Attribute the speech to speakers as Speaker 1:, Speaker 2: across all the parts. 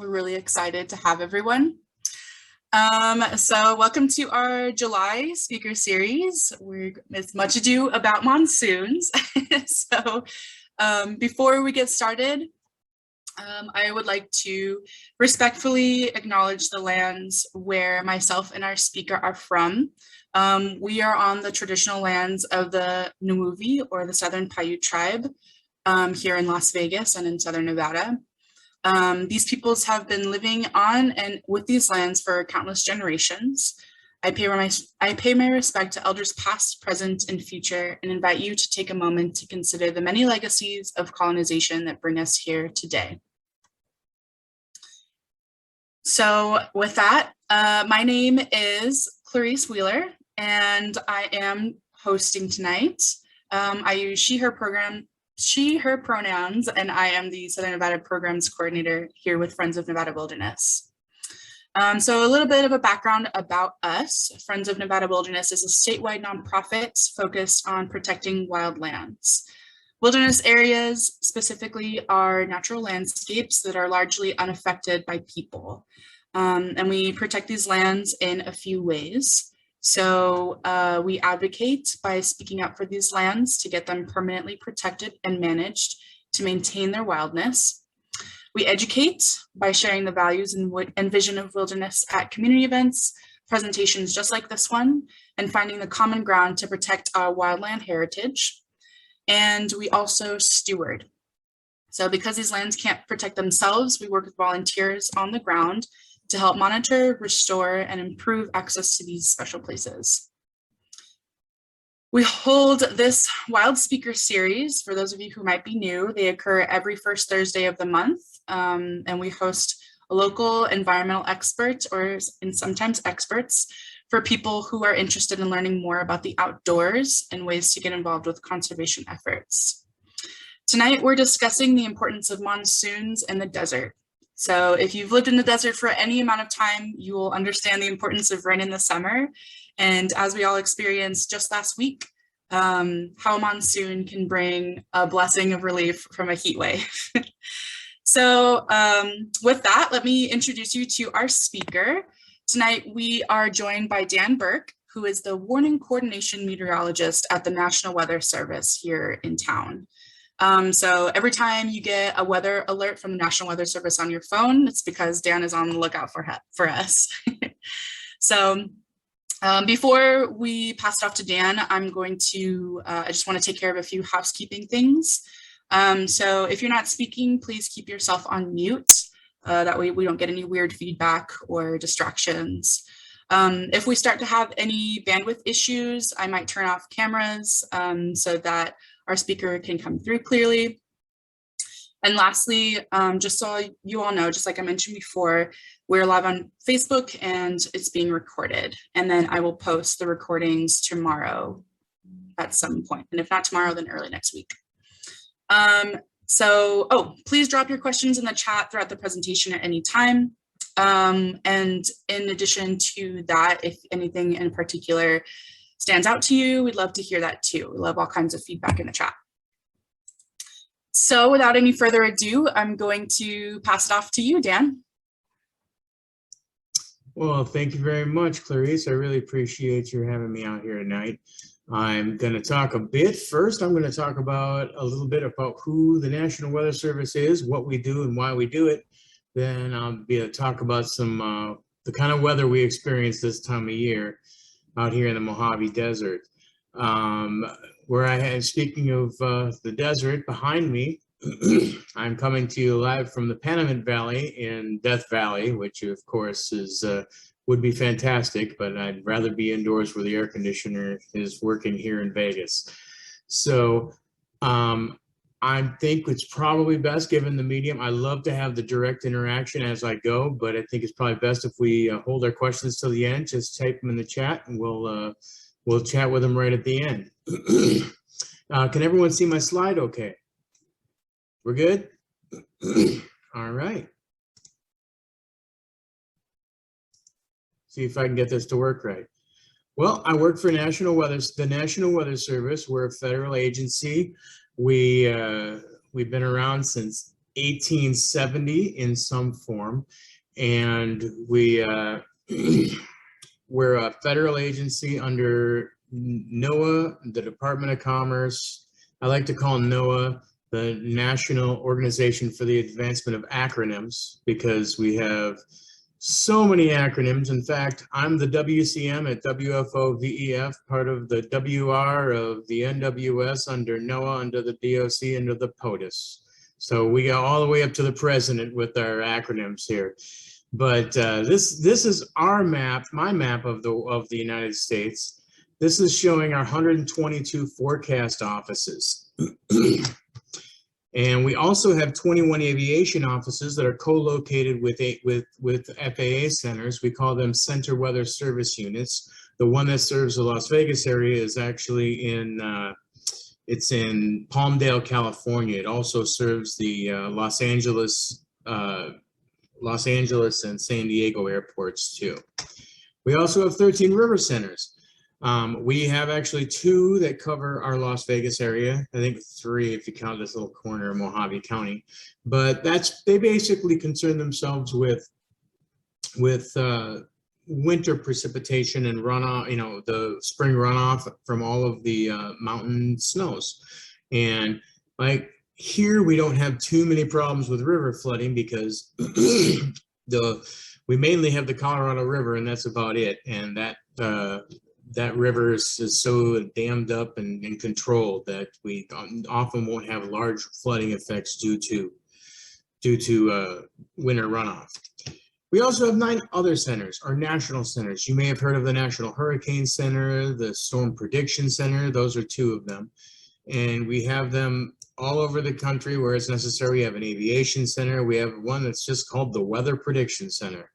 Speaker 1: We're really excited to have everyone. So welcome to our July speaker series. It's Much Ado About Monsoons. So before we get started, I would like to respectfully acknowledge the lands where myself and our speaker are from. We are on the traditional lands of the Namuvi, or the Southern Paiute tribe, here in Las Vegas and in Southern Nevada. These peoples have been living on and with these lands for countless generations. I pay my respect to elders past, present, and future, and invite you to take a moment to consider the many legacies of colonization that bring us here today. So with that, my name is Clarice Wheeler, and I am hosting tonight. I use she, her pronouns, and I am the Southern Nevada Programs Coordinator here with Friends of Nevada Wilderness. So a little bit of a background about us. Friends of Nevada Wilderness is a statewide nonprofit focused on protecting wildlands. Wilderness areas specifically are natural landscapes that are largely unaffected by people. And we protect these lands in a few ways. So we advocate by speaking up for these lands to get them permanently protected and managed to maintain their wildness. We educate by sharing the values and vision of wilderness at community events, presentations just like this one, and finding the common ground to protect our wildland heritage. And we also steward. So because these lands can't protect themselves, we work with volunteers on the ground to help monitor, restore, and improve access to these special places. We hold this Wild Speaker Series. For those of you who might be new, they occur every first Thursday of the month, and we host a local environmental expert, and sometimes experts, for people who are interested in learning more about the outdoors and ways to get involved with conservation efforts. Tonight, we're discussing the importance of monsoons in the desert. So if you've lived in the desert for any amount of time, you will understand the importance of rain in the summer. And as we all experienced just last week, how a monsoon can bring a blessing of relief from a heat wave. So with that, let me introduce you to our speaker. Tonight, we are joined by Dan Berc, who is the Warning Coordination Meteorologist at the National Weather Service here in town. So every time you get a weather alert from the National Weather Service on your phone, it's because Dan is on the lookout for us. So before we pass it off to Dan, I'm going to, I just want to take care of a few housekeeping things. So if you're not speaking, please keep yourself on mute. That way we don't get any weird feedback or distractions. If we start to have any bandwidth issues, I might turn off cameras so that our speaker can come through clearly. And lastly, just so you all know, just like I mentioned before, we're live on Facebook and it's being recorded. And then I will post the recordings tomorrow at some point. And if not tomorrow, then early next week. Please drop your questions in the chat throughout the presentation at any time. And in addition to that, if anything in particular stands out to you, we'd love to hear that too. We love all kinds of feedback in the chat. So without any further ado, I'm going to pass it off to you, Dan.
Speaker 2: Well, thank you very much, Clarice. I really appreciate you having me out here tonight. I'm going to talk a bit. First, I'm going to talk about a little bit about who the National Weather Service is, what we do, and why we do it. Then I'll be able to talk about some the kind of weather we experience this time of year out here in the Mojave Desert. Where I had, speaking of the desert behind me, I'm coming to you live from the Panamint Valley in Death Valley, which of course is would be fantastic, but I'd rather be indoors where the air conditioner is working here in Vegas. So I think it's probably best, given the medium. I love to have the direct interaction as I go, but I think it's probably best if we hold our questions till the end. Just type them in the chat, and we'll chat with them right at the end. Can everyone see my slide okay? We're good? All right. See if I can get this to work right. Well, I work for the National Weather Service. We're a federal agency. We've been around since 1870 in some form, and we're a federal agency under NOAA, the Department of Commerce. I like to call NOAA the National Organization for the Advancement of Acronyms, because we have so many acronyms. In fact, I'm the WCM at WFOVEF, part of the WR of the NWS under NOAA, under the DOC, under the POTUS. So we go all the way up to the president with our acronyms here. But this is our map, my map of the United States. This is showing our 122 forecast offices. And we also have 21 aviation offices that are co-located with FAA centers. We call them Center Weather Service Units. The one that serves the Las Vegas area is actually it's in Palmdale, California. It also serves the Los Angeles and San Diego airports too. We also have 13 river centers. We have actually 2 that cover our Las Vegas area. I think 3 if you count this little corner of Mojave County. But they basically concern themselves with winter precipitation and runoff, the spring runoff from all of the mountain snows. And like here, we don't have too many problems with river flooding because we mainly have the Colorado River, and that's about it. And that river is so dammed up and controlled that we often won't have large flooding effects due to winter runoff. We also have 9 other centers, our national centers. You may have heard of the National Hurricane Center, the Storm Prediction Center. Those are 2 of them. And we have them all over the country where it's necessary. We have an aviation center. We have one that's just called the Weather Prediction Center.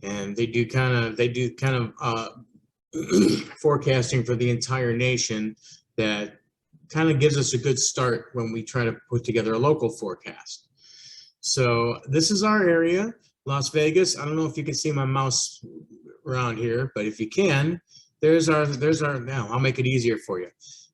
Speaker 2: And they do kind of forecasting for the entire nation that kind of gives us a good start when we try to put together a local forecast. So this is our area, Las Vegas. I don't know if you can see my mouse around here, but if you can, there's our now I'll make it easier for you.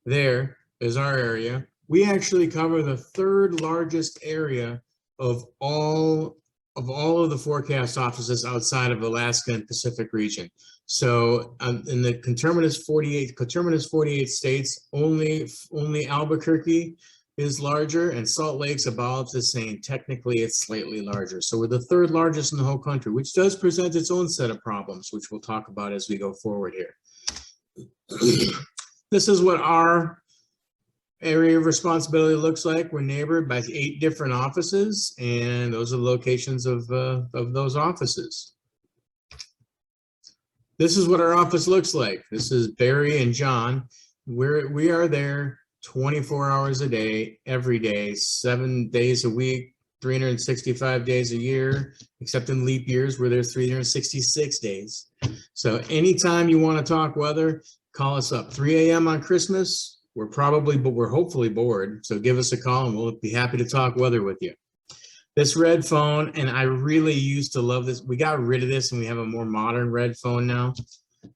Speaker 2: There is our area. We actually cover the 3rd largest area of all of the forecast offices outside of Alaska and Pacific region. So in the conterminous 48 states, only Albuquerque is larger, and Salt Lake's about the same. Technically, it's slightly larger. So we're the 3rd largest in the whole country, which does present its own set of problems, which we'll talk about as we go forward here. This is what our area of responsibility looks like. We're neighbored by 8 different offices, and those are the locations of those offices. This is what our office looks like. This is Barry and John. We are there 24 hours a day, every day, 7 days a week, 365 days a year, except in leap years where there's 366 days. So anytime you want to talk weather, call us up. 3 a.m. on Christmas. We're hopefully bored. So give us a call and we'll be happy to talk weather with you. This red phone, and I really used to love this. We got rid of this and we have a more modern red phone now.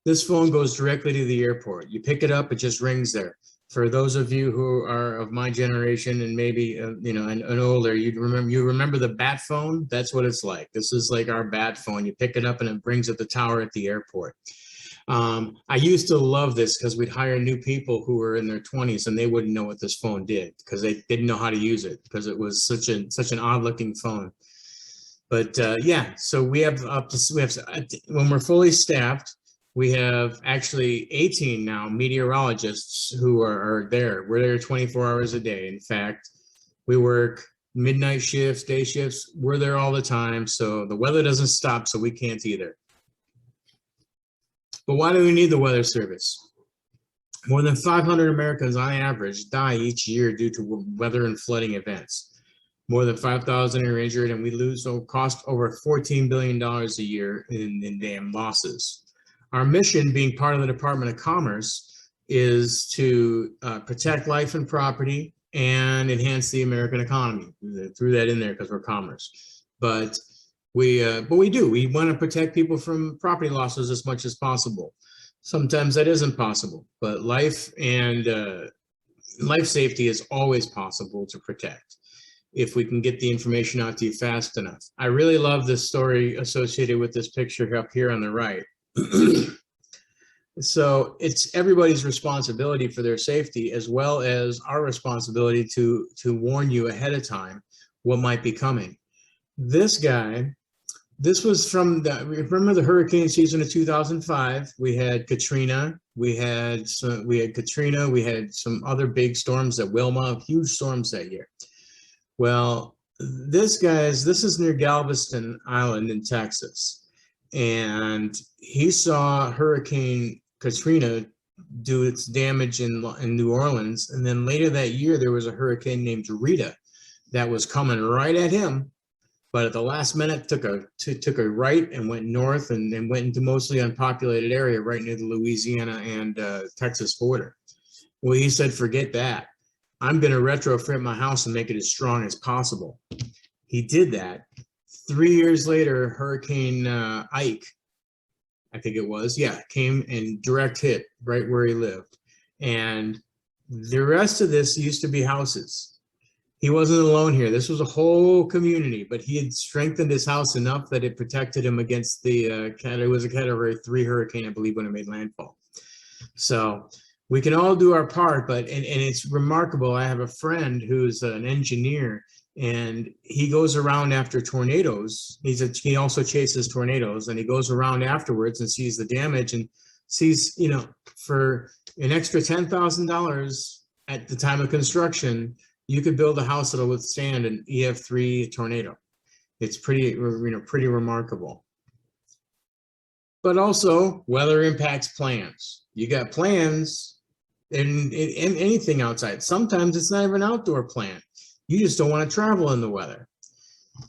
Speaker 2: This phone goes directly to the airport. You pick it up, it just rings there. For those of you who are of my generation and maybe and older, you remember the bat phone. That's what it's like. This is like our bat phone. You pick it up and it brings at the tower at the airport. I used to love this because we'd hire new people who were in their 20s and they wouldn't know what this phone did because they didn't know how to use it because it was such an odd looking phone. But yeah, so we have when we're fully staffed, we have actually 18 now meteorologists who are there. We're there 24 hours a day. In fact, we work midnight shifts, day shifts. We're there all the time. So the weather doesn't stop, so we can't either. But why do we need the Weather Service? More than 500 Americans on average die each year due to weather and flooding events. More than 5,000 are injured, and we cost over $14 billion a year in damn losses. Our mission, being part of the Department of Commerce, is to protect life and property and enhance the American economy. I threw that in there because we're commerce. But we do. We want to protect people from property losses as much as possible. Sometimes that isn't possible, but life and life safety is always possible to protect. if we can get the information out to you fast enough. I really love this story associated with this picture up here on the right. So it's everybody's responsibility for their safety, as well as our responsibility to warn you ahead of time what might be coming. This guy, this was from remember the hurricane season of 2005. We had Katrina, we had some other big storms at Wilma, huge storms that year. Well, this is near Galveston Island in Texas, and he saw Hurricane Katrina do its damage in New Orleans, and then later that year there was a hurricane named Rita that was coming right at him, but at the last minute took a right and went north and went into mostly unpopulated area right near the Louisiana and Texas border. Well, he said, forget that. I'm going to retrofit my house and make it as strong as possible. He did that. 3 years later, Hurricane Ike, I think it was, came and direct hit right where he lived. And the rest of this used to be houses. He wasn't alone here. This was a whole community, but he had strengthened his house enough that it protected him against it was a Category 3 hurricane, I believe, when it made landfall. So we can all do our part, but and it's remarkable. I have a friend who's an engineer, and he goes around after tornadoes. He also chases tornadoes, and he goes around afterwards and sees the damage and sees, for an extra $10,000 at the time of construction, you could build a house that'll withstand an EF3 tornado. It's pretty remarkable. But also, weather impacts plans. You got plans and anything outside. Sometimes it's not even an outdoor plan. You just don't want to travel in the weather.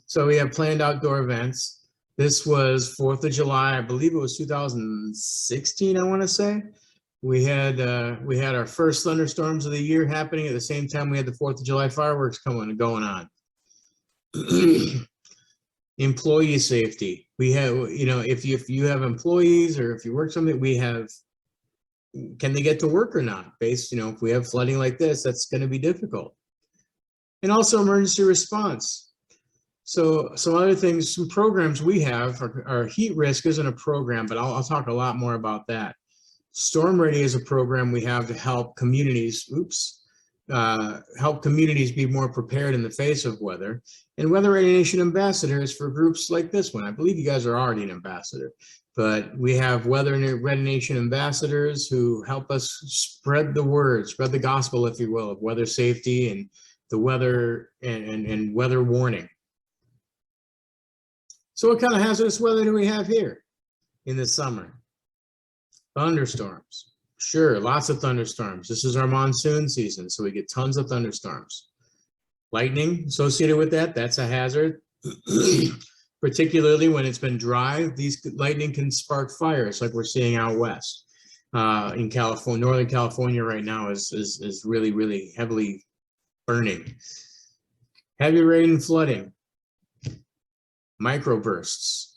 Speaker 2: So we have planned outdoor events. This was 4th of July, I believe it was 2016, I want to say. We had our first thunderstorms of the year happening at the same time we had the 4th of July fireworks going on. Employee safety. We have, if you have employees or if you work something, can they get to work or not? If we have flooding like this, that's going to be difficult. And also emergency response. So some other things, some programs we have are heat risk isn't a program, but I'll talk a lot more about that. Storm Ready is a program we have to help communities, be more prepared in the face of weather. And Weather Ready Nation ambassadors for groups like this one. I believe you guys are already an ambassador, but we have Weather Ready Nation ambassadors who help us spread the word, spread the gospel, if you will, of weather safety and the weather and weather warning. So what kind of hazardous weather do we have here in the summer? Thunderstorms. Sure, lots of thunderstorms. This is our monsoon season, so we get tons of thunderstorms. Lightning associated with that, that's a hazard. Particularly when it's been dry, these lightning can spark fires like we're seeing out west. In California, Northern California right now is really, really heavily burning. Heavy rain and flooding. Microbursts.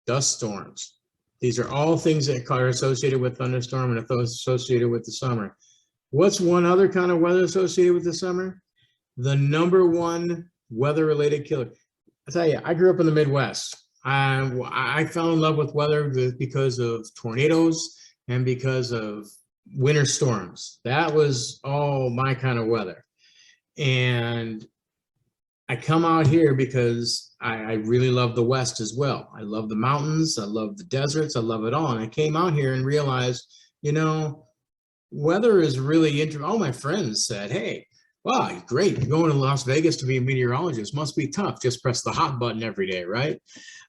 Speaker 2: Dust storms. These are all things that are associated with thunderstorm and associated with the summer. What's one other kind of weather associated with the summer? The #1 weather-related killer. I tell you, I grew up in the Midwest. I fell in love with weather because of tornadoes and because of winter storms. That was all my kind of weather. And I come out here because I really love the West as well. I love the mountains, I love the deserts, I love it all. And I came out here and realized, weather is really interesting. All my friends said, hey, wow, great, you're going to Las Vegas to be a meteorologist. Must be tough. Just press the hot button every day, right?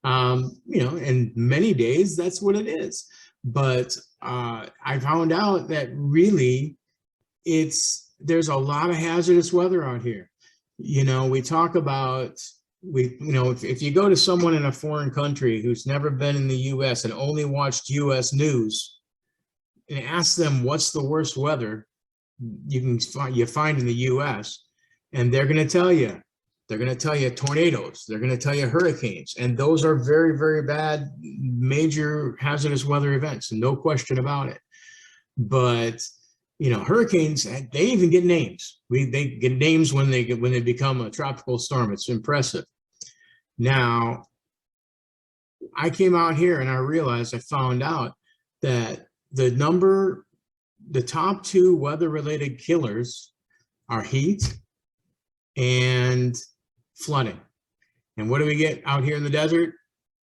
Speaker 2: And many days, that's what it is. But I found out that really there's a lot of hazardous weather out here. We talk about, if you go to someone in a foreign country who's never been in the U.S. and only watched U.S. news and ask them what's the worst weather you find in the U.S., and they're going to tell you tornadoes, they're going to tell you hurricanes, and those are very, very bad, major hazardous weather events, no question about it. But hurricanes, they even get names. They get names when they become a tropical storm. It's impressive. Now, I came out here and I found out that the top two weather-related killers are heat and flooding. And what do we get out here in the desert?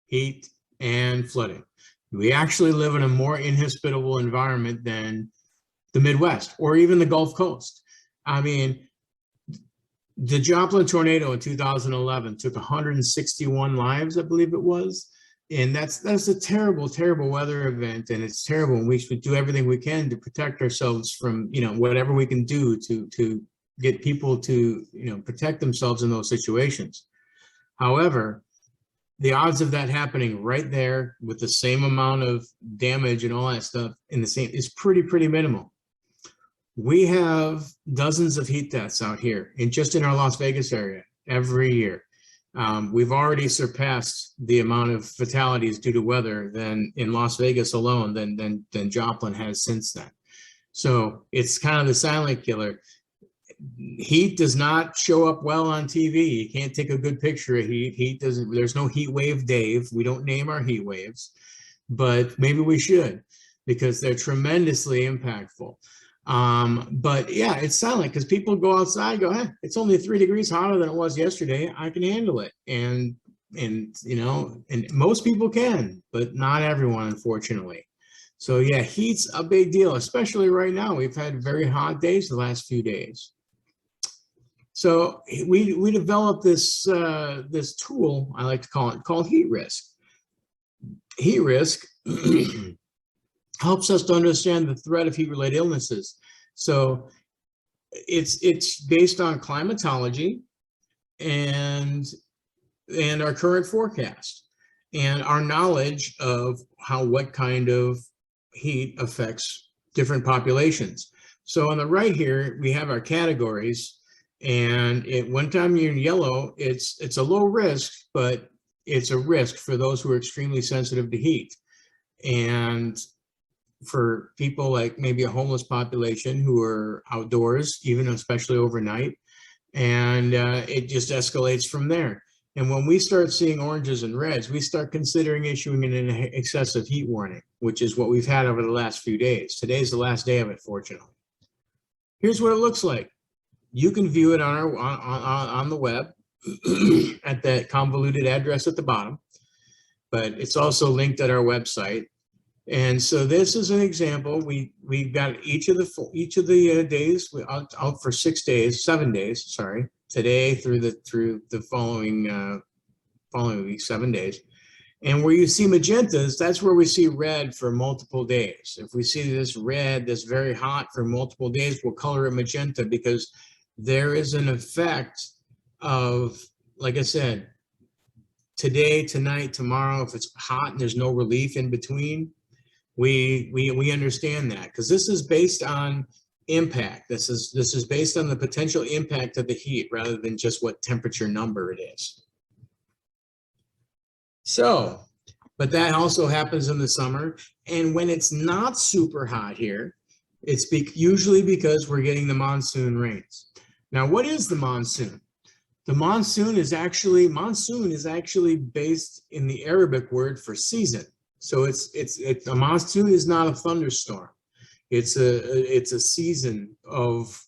Speaker 2: Heat and flooding. We actually live in a more inhospitable environment than the Midwest or even the Gulf Coast. I mean, the Joplin tornado in 2011 took 161 lives, I believe it was. And that's a terrible, terrible weather event. And it's terrible. And we should do everything we can to protect ourselves from, whatever we can do to get people to, protect themselves in those situations. However, the odds of that happening right there with the same amount of damage and all that stuff is pretty minimal. We have dozens of heat deaths out here just in our Las Vegas area every year. We've already surpassed the amount of fatalities due to weather than in Las Vegas alone than Joplin has since then. So it's kind of the silent killer. Heat does not show up well on TV. You can't take a good picture of heat. There's no heat wave Dave. We don't name our heat waves, but maybe we should, because they're tremendously impactful. But yeah, it's silent because people go outside and go, hey, it's only 3 degrees hotter than it was yesterday. I can handle it. And most people can, but not everyone, unfortunately. So yeah, heat's a big deal, especially right now. We've had very hot days the last few days. So we developed this tool, I like to call it, called heat risk. Heat risk helps us to understand the threat of heat-related illnesses. So it's based on climatology and our current forecast and our knowledge of what kind of heat affects different populations. So on the right here, we have our categories. And one time you're in yellow, it's a low risk, but it's a risk for those who are extremely sensitive to heat. And for people like maybe a homeless population who are outdoors, even especially overnight, and it just escalates from there. And when we start seeing oranges and reds, we start considering issuing an excessive heat warning, which is what we've had over the last few days. Today's the last day of it, fortunately. Here's what it looks like. You can view it on the web at that convoluted address at the bottom, but it's also linked at our website. And so this is an example. We've got each of the days out for 7 days. Sorry, today through the following week, 7 days. And where you see magentas, that's where we see red for multiple days. If we see this red, this very hot for multiple days, we'll color it magenta because there is an effect of, like I said, today, tonight, tomorrow. If it's hot and there's no relief in between, we understand that because this is based on impact. This is based on the potential impact of the heat rather than just what temperature number it is. So, but that also happens in the summer. And when it's not super hot here, it's usually because we're getting the monsoon rains. Now, what is the monsoon? The monsoon is actually based in the Arabic word for season. So a monsoon is not a thunderstorm. It's a season of,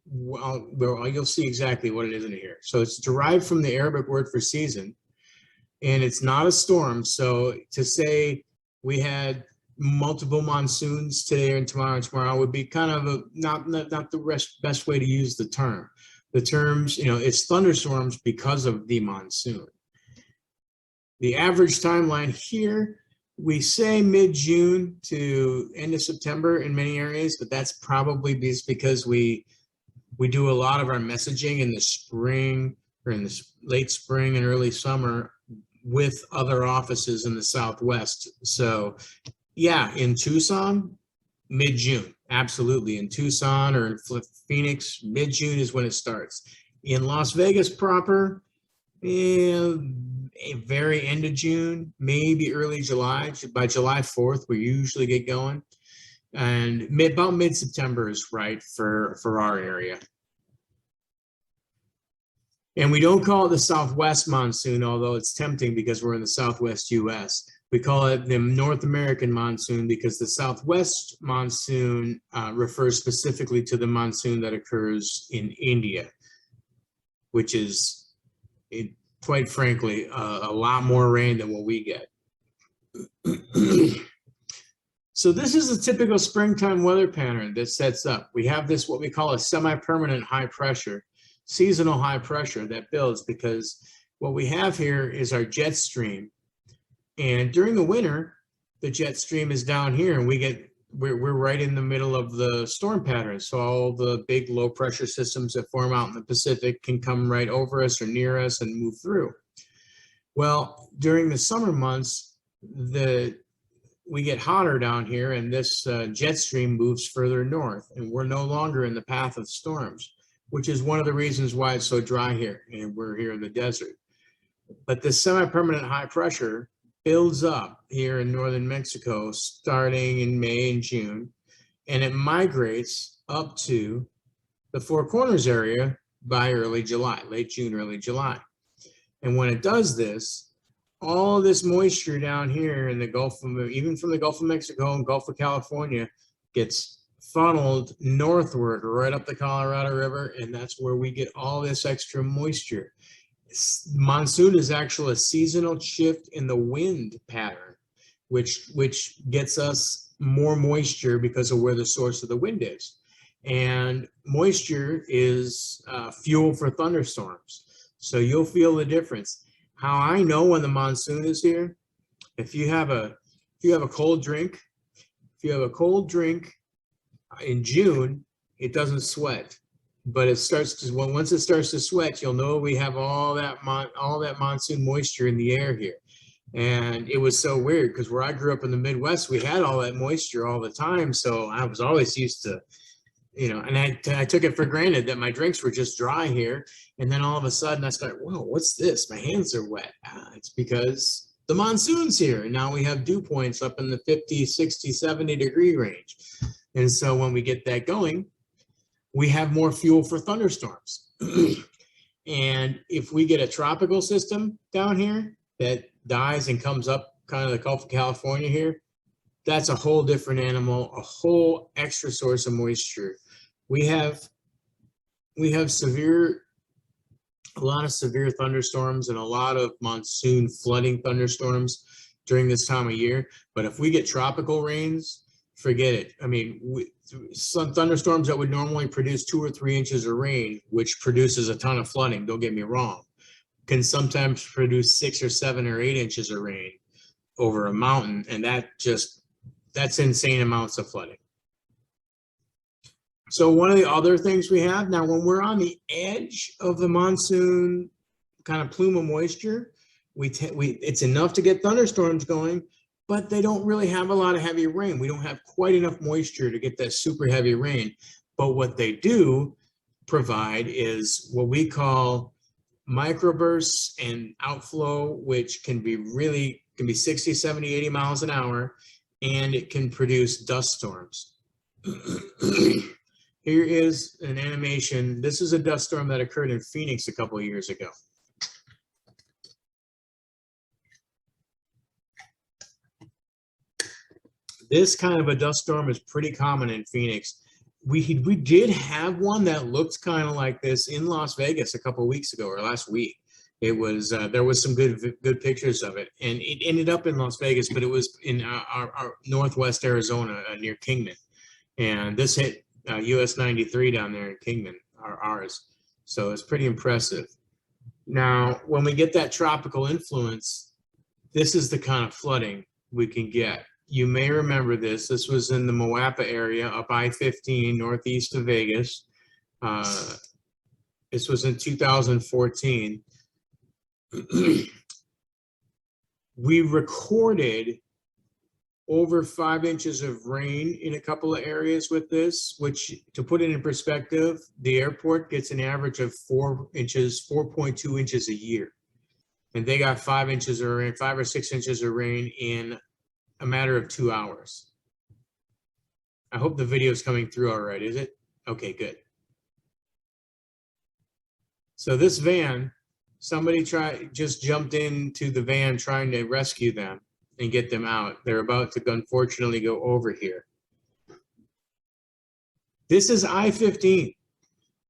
Speaker 2: well, you'll see exactly what it is in here. So it's derived from the Arabic word for season, and it's not a storm. So to say we had multiple monsoons today and tomorrow would be kind of not the best way to use the term. The terms, it's thunderstorms because of the monsoon. The average timeline here, we say mid-June to end of September in many areas, but that's probably because we do a lot of our messaging in the spring or in the late spring and early summer with other offices in the Southwest. So yeah, in Tucson, mid-June, absolutely. In Tucson or in Phoenix, mid-June is when it starts. In Las Vegas proper, a very end of June, maybe early July. By July 4th, we usually get going. and about mid-September is right for our area. And we don't call it the Southwest monsoon, although it's tempting because we're in the Southwest US. We call it the North American monsoon because the Southwest monsoon refers specifically to the monsoon that occurs in India, which is, quite frankly, a lot more rain than what we get. So this is a typical springtime weather pattern that sets up. We have this, what we call a semi-permanent high pressure, seasonal high pressure that builds, because what we have here is our jet stream. And during the winter, the jet stream is down here and we're right in the middle of the storm pattern. So all the big low pressure systems that form out in the Pacific can come right over us or near us and move through. Well, during the summer months, we get hotter down here and this jet stream moves further north and we're no longer in the path of storms, which is one of the reasons why it's so dry here and we're here in the desert. But this semi-permanent high pressure builds up here in northern Mexico starting in May and June, and it migrates up to the Four Corners area by early July, late June, early July. And when it does this, all of this moisture down here in the Gulf of, even from the Gulf of Mexico and Gulf of California, gets funneled northward right up the Colorado River, and that's where we get all this extra moisture. Monsoon is actually a seasonal shift in the wind pattern, which gets us more moisture because of where the source of the wind is. And moisture is fuel for thunderstorms. So you'll feel the difference. How I know when the monsoon is here, if you have a cold drink, in June, it doesn't sweat. But it starts to, once it starts to sweat, you'll know we have all that monsoon moisture in the air here. And it was so weird because where I grew up in the Midwest, we had all that moisture all the time. So I was always used to, and I took it for granted that my drinks were just dry here. And then all of a sudden I start, whoa, what's this? My hands are wet. It's because the monsoon's here. And now we have dew points up in the 50, 60, 70 degree range. And so when we get that going, we have more fuel for thunderstorms. And if we get a tropical system down here that dies and comes up kind of the Gulf of California here, that's a whole different animal, a whole extra source of moisture. We have a lot of severe thunderstorms and a lot of monsoon flooding thunderstorms during this time of year. But if we get tropical rains, forget it. I mean, some thunderstorms that would normally produce 2 or 3 inches of rain, which produces a ton of flooding, don't get me wrong, can sometimes produce 6 or 7 or 8 inches of rain over a mountain. And that's insane amounts of flooding. So one of the other things we have now, when we're on the edge of the monsoon kind of plume of moisture, it's enough to get thunderstorms going, but they don't really have a lot of heavy rain. We don't have quite enough moisture to get that super heavy rain. But what they do provide is what we call microbursts and outflow, which can be 60, 70, 80 miles an hour, and it can produce dust storms. Here is an animation. This is a dust storm that occurred in Phoenix a couple of years ago. This kind of a dust storm is pretty common in Phoenix. We did have one that looked kind of like this in Las Vegas a couple of weeks ago or last week. It was there was some good pictures of it, and it ended up in Las Vegas, but it was in our northwest Arizona near Kingman, and this hit US 93 down there in Kingman, ours. So it's pretty impressive. Now, when we get that tropical influence, this is the kind of flooding we can get. You may remember this. This was in the Moapa area up I-15 northeast of Vegas. This was in 2014. We recorded over 5 inches of rain in a couple of areas with this, which, to put it in perspective, the airport gets an average of 4.2 inches a year. And they got 5 inches of rain, 5 or 6 inches of rain in a matter of 2 hours. I hope the video is coming through all right, is it? Okay, good. So this van, somebody just jumped into the van trying to rescue them and get them out. They're about to unfortunately go over here. This is I-15.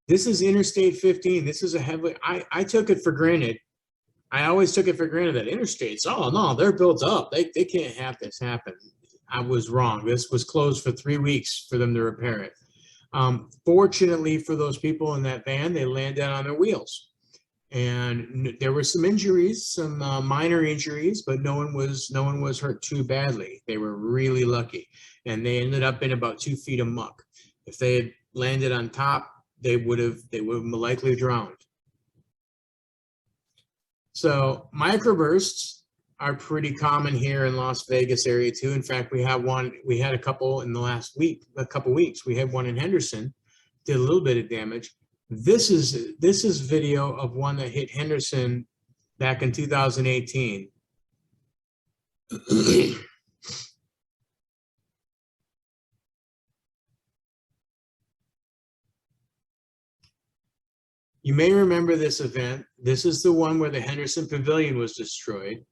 Speaker 2: This is Interstate 15. This is a heavily, I took it for granted. I always took it for granted that interstates, oh no, they're built up. They can't have this happen. I was wrong. This was closed for 3 weeks for them to repair it. Fortunately for those people in that van, they landed on their wheels. And there were some injuries, some minor injuries, but no one was hurt too badly. They were really lucky. And they ended up in about 2 feet of muck. If they had landed on top, they would have likely drowned. So microbursts are pretty common here in Las Vegas area too. In fact, we had a couple in the last couple weeks. We had one in Henderson, did a little bit of damage. This is video of one that hit Henderson back in 2018. You may remember this event. This is the one where the Henderson Pavilion was destroyed.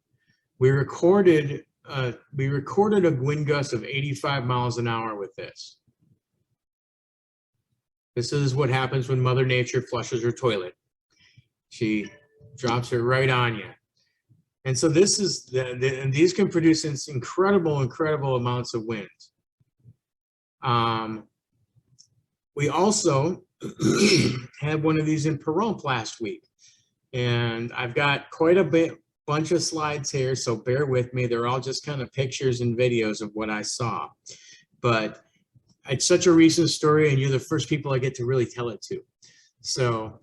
Speaker 2: We recorded a wind gust of 85 miles an hour with this. This is what happens when Mother Nature flushes her toilet. She drops it right on you. And so this is, and these can produce incredible amounts of wind. We also had one of these in Pahrump last week. And I've got quite a bunch of slides here, so bear with me. They're all just kind of pictures and videos of what I saw. But it's such a recent story, and you're the first people I get to really tell it to. So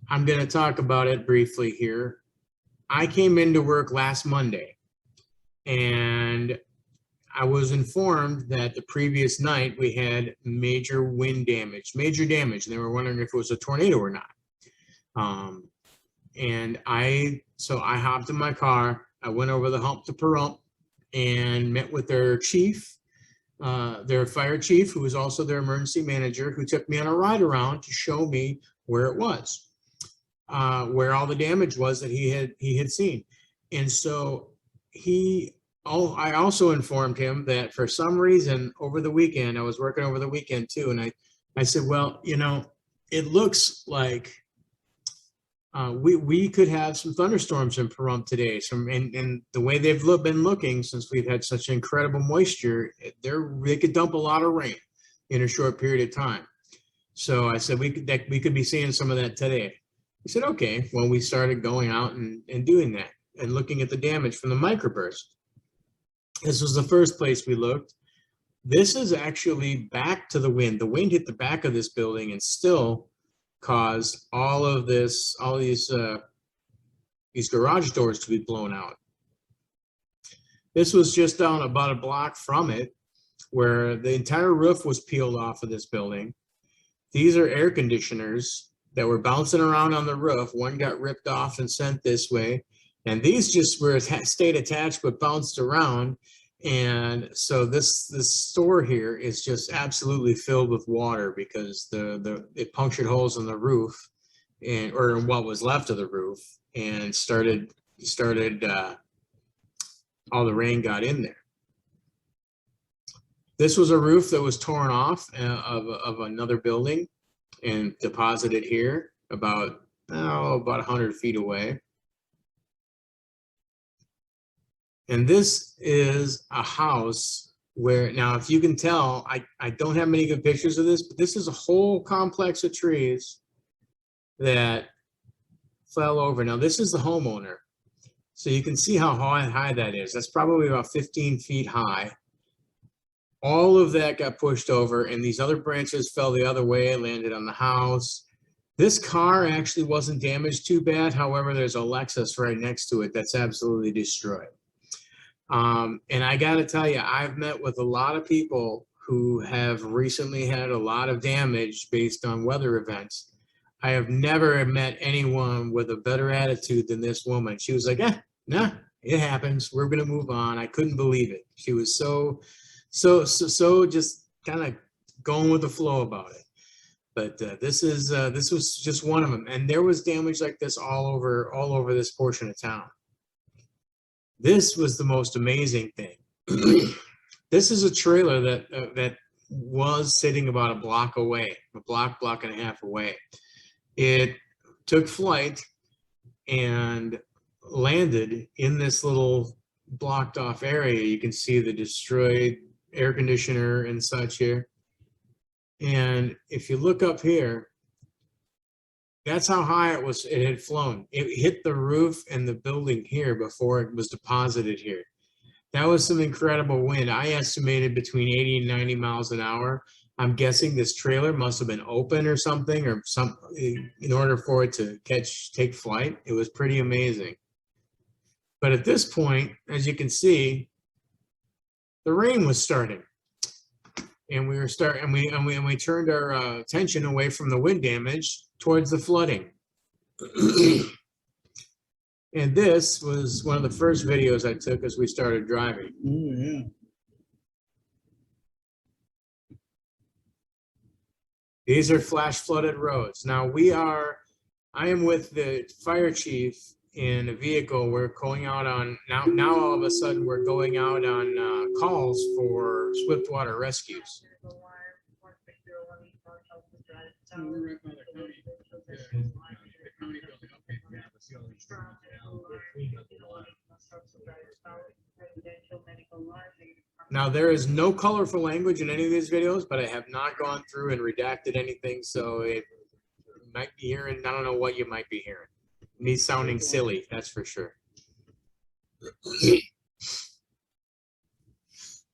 Speaker 2: I'm going to talk about it briefly here. I came into work last Monday, and I was informed that the previous night we had major wind damage, and they were wondering if it was a tornado or not. So I hopped in my car. I went over the hump to Pahrump and met with their chief, their fire chief, who was also their emergency manager, who took me on a ride around to show me where it was, where all the damage was that he had seen. And so I also informed him that for some reason over the weekend, I was working over the weekend too, and I said, well, you know, it looks like we could have some thunderstorms in Pahrump today. And the way they've been looking since we've had such incredible moisture, they could dump a lot of rain in a short period of time. So I said we could be seeing some of that today. He said, okay. Well, we started going out and doing that and looking at the damage from the microburst. This was the first place we looked. This is actually back to the wind. The wind hit the back of this building and still caused all these garage doors to be blown out. This was just down about a block from it, where the entire roof was peeled off of this building. These are air conditioners that were bouncing around on the roof. One got ripped off and sent this way, and these just stayed attached but bounced around. And so this store here is just absolutely filled with water because it punctured holes in the roof, or in what was left of the roof, and started all the rain got in there. This was a roof that was torn off of another building and deposited here about 100 feet away. And this is a house where, now if you can tell, I don't have many good pictures of this, but this is a whole complex of trees that fell over. Now this is the homeowner. So you can see how high that is. That's probably about 15 feet high. All of that got pushed over, and these other branches fell the other way, landed on the house. This car actually wasn't damaged too bad. However, there's a Lexus right next to it that's absolutely destroyed. And I got to tell you, I've met with a lot of people who have recently had a lot of damage based on weather events. I have never met anyone with a better attitude than this woman. She was like, nah, it happens. We're going to move on. I couldn't believe it. She was so just kind of going with the flow about it. But this was just one of them, and there was damage like this all over this portion of town. This was the most amazing thing. This is a trailer that was sitting about a block away, a block and a half away. It took flight and landed in this little blocked off area. You can see the destroyed air conditioner and such here. And if you look up here, that's how high it had flown. It hit the roof and the building here before it was deposited here. That was some incredible wind. I estimated between 80 and 90 miles an hour. I'm guessing this trailer must have been open or something, in order for it to take flight. It was pretty amazing. But at this point, as you can see, the rain was starting. And we turned our attention away from the wind damage towards the flooding. And this was one of the first videos I took as we started driving.
Speaker 3: Oh, yeah.
Speaker 2: These are flash flooded roads. Now I am with the fire chief in a vehicle. We're going out on, now all of a sudden we're going out on calls for swift water rescues. Now, there is no colorful language in any of these videos, but I have not gone through and redacted anything, so it might be hearing, I don't know what you might be hearing. Me sounding silly, that's for sure.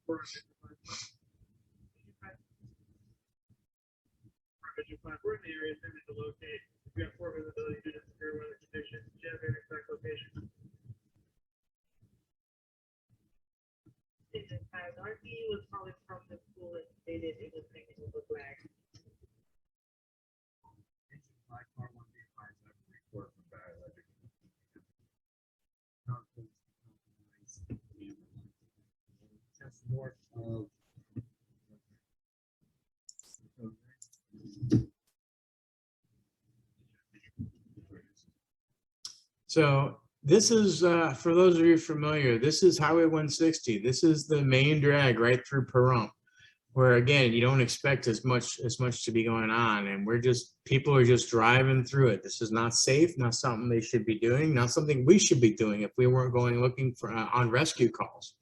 Speaker 4: We're in the area intended to locate. We have poor visibility due to severe weather conditions. Do you have an exact location?
Speaker 5: RP was calling from the school and stated it was hanging over flag.
Speaker 3: Just north of.
Speaker 2: So this is, for those of you familiar, this is Highway 160. This is the main drag right through Pahrump, where again, you don't expect as much to be going on. And people are just driving through it. This is not safe, not something they should be doing, not something we should be doing if we weren't going looking for on rescue calls.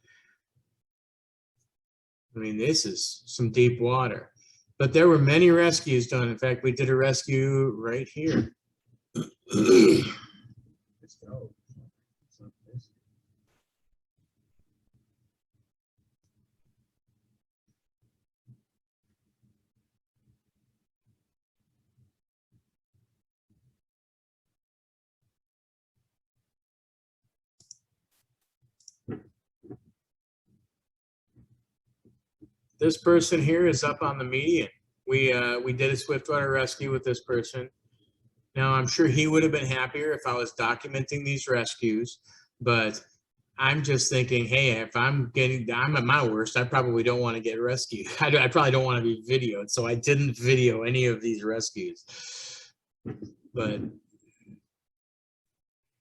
Speaker 2: I mean, this is some deep water, but there were many rescues done. In fact, we did a rescue right here.
Speaker 3: Let's go.
Speaker 2: This person here is up on the median. We did a swiftwater rescue with this person. Now, I'm sure he would have been happier if I was documenting these rescues, but I'm just thinking, hey, if I'm at my worst, I probably don't want to get rescued. I probably don't want to be videoed, so I didn't video any of these rescues. And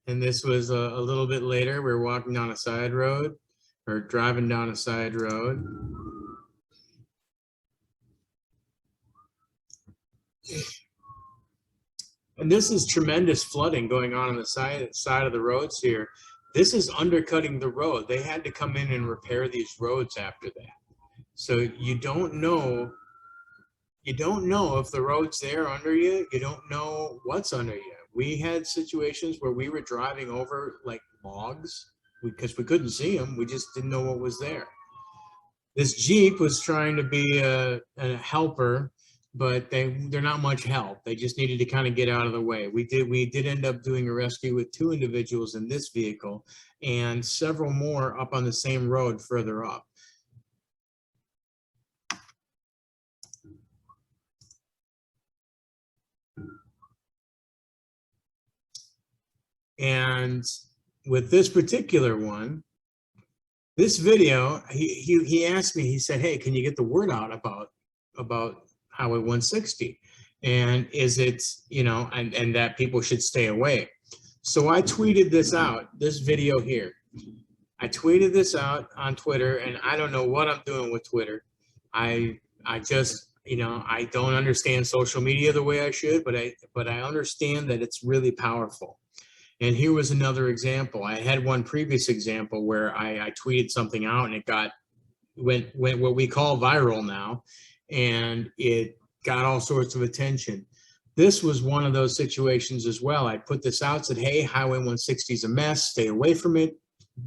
Speaker 2: this was a little bit later. We were walking down a side road, or driving down a side road. And this is tremendous flooding going on the side of the roads here. This is undercutting the road. They had to come in and repair these roads after that. So you don't know if the road's there under you. You don't know what's under you. We had situations where we were driving over like logs because we couldn't see them. We just didn't know what was there. This Jeep was trying to be a helper, but they're not much help. They just needed to kind of get out of the way. We did end up doing a rescue with 2 individuals in this vehicle and several more up on the same road further up. And with this particular one, this video, he asked me, he said, hey, can you get the word out about about Highway 160, and is it, and that people should stay away. So I tweeted this out, this video here. I tweeted this out on Twitter, and I don't know what I'm doing with Twitter. I just, I don't understand social media the way I should, but I understand that it's really powerful. And here was another example. I had one previous example where I tweeted something out and it went what we call viral now, and it got all sorts of attention. This was one of those situations as well. I put this out, said, hey, Highway 160 is a mess, stay away from it.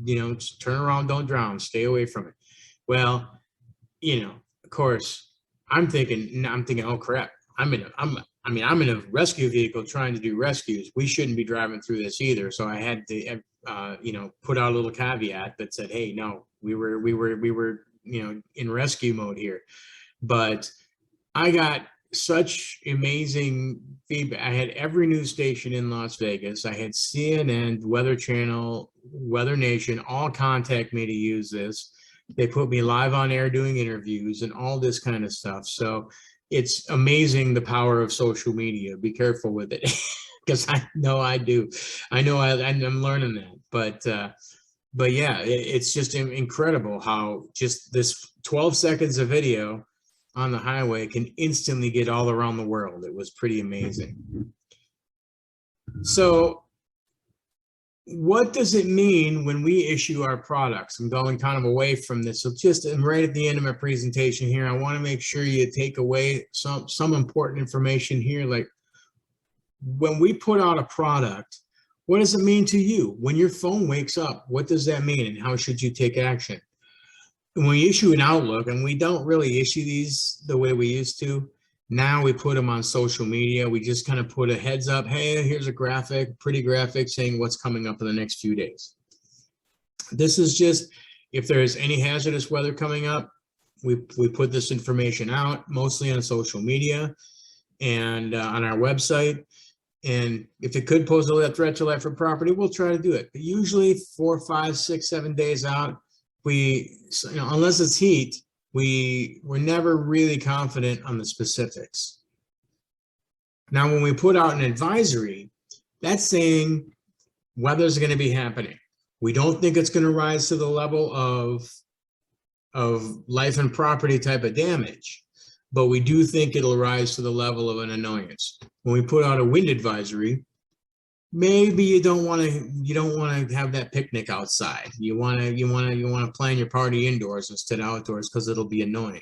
Speaker 2: Just turn around, don't drown, stay away from it. Well, of course, I'm thinking, oh crap, I'm in a rescue vehicle trying to do rescues. We shouldn't be driving through this either. So I had to, put out a little caveat that said, hey, no, we were, in rescue mode here. But I got such amazing feedback. I had every news station in Las Vegas. I had CNN, Weather Channel, Weather Nation, all contact me to use this. They put me live on air doing interviews and all this kind of stuff. So it's amazing the power of social media. Be careful with it, because I know I do. I'm learning that. But yeah, it's just incredible how just this 12 seconds of video on the highway can instantly get all around the world. It was pretty amazing. So what does it mean when we issue our products? I'm going kind of away from this. So and right at the end of my presentation here, I want to make sure you take away some important information here. Like when we put out a product, what does it mean to you? When your phone wakes up, what does that mean and how should you take action? When we issue an Outlook, and we don't really issue these the way we used to, now we put them on social media. We just kind of put a heads up, hey, here's a graphic, pretty graphic saying what's coming up in the next few days. This is just, if there's any hazardous weather coming up, we put this information out, mostly on social media and on our website. And if it could pose a threat to life or property, we'll try to do it. But usually 4, 5, 6, 7 days out, unless it's heat, we're never really confident on the specifics. Now, when we put out an advisory, that's saying weather's going to be happening. We don't think it's going to rise to the level of life and property type of damage, but we do think it'll rise to the level of an annoyance. When we put out a wind advisory, maybe you don't want to have that picnic outside. You want to plan your party indoors instead of outdoors because it'll be annoying.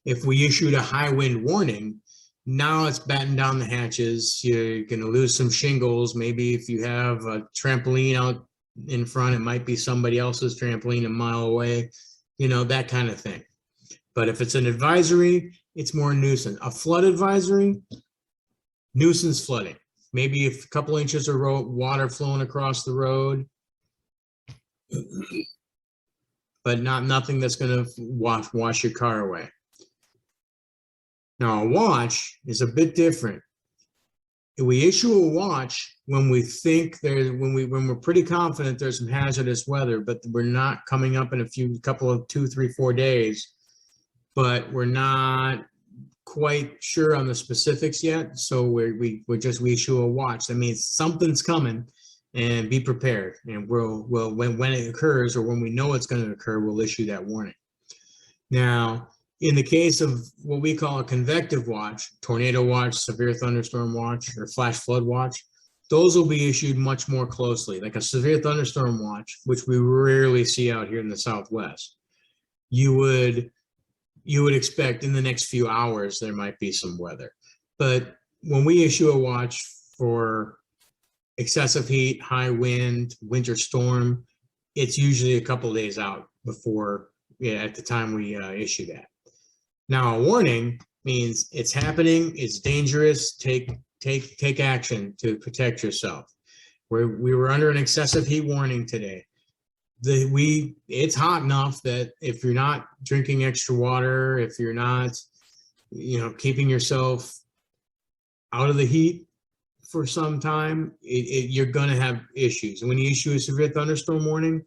Speaker 2: If we issued a high wind warning, now it's batten down the hatches. You're going to lose some shingles. Maybe if you have a trampoline out in front, it might be somebody else's trampoline a mile away, that kind of thing. But if it's an advisory, it's more nuisance. A flood advisory, nuisance flooding. Maybe a couple inches of water flowing across the road, but nothing that's going to wash your car away. Now, a watch is a bit different. If we issue a watch when we think when we're pretty confident there's some hazardous weather, but we're not coming up in a couple of 2, 3, 4 days, but we're not quite sure on the specifics yet, so we issue a watch. That means something's coming, and be prepared. And we'll when it occurs, or when we know it's going to occur, we'll issue that warning. Now, in the case of what we call a convective watch, tornado watch, severe thunderstorm watch, or flash flood watch, those will be issued much more closely. Like a severe thunderstorm watch, which we rarely see out here in the Southwest, you would expect in the next few hours there might be some weather. But when we issue a watch for excessive heat, high wind, winter storm, it's usually a couple days out before, at the time we issue that. Now, a warning means it's happening, it's dangerous, take action to protect yourself. We were under an excessive heat warning today. It's hot enough that if you're not drinking extra water, if you're not, keeping yourself out of the heat for some time, you're going to have issues. And when you issue a severe thunderstorm warning,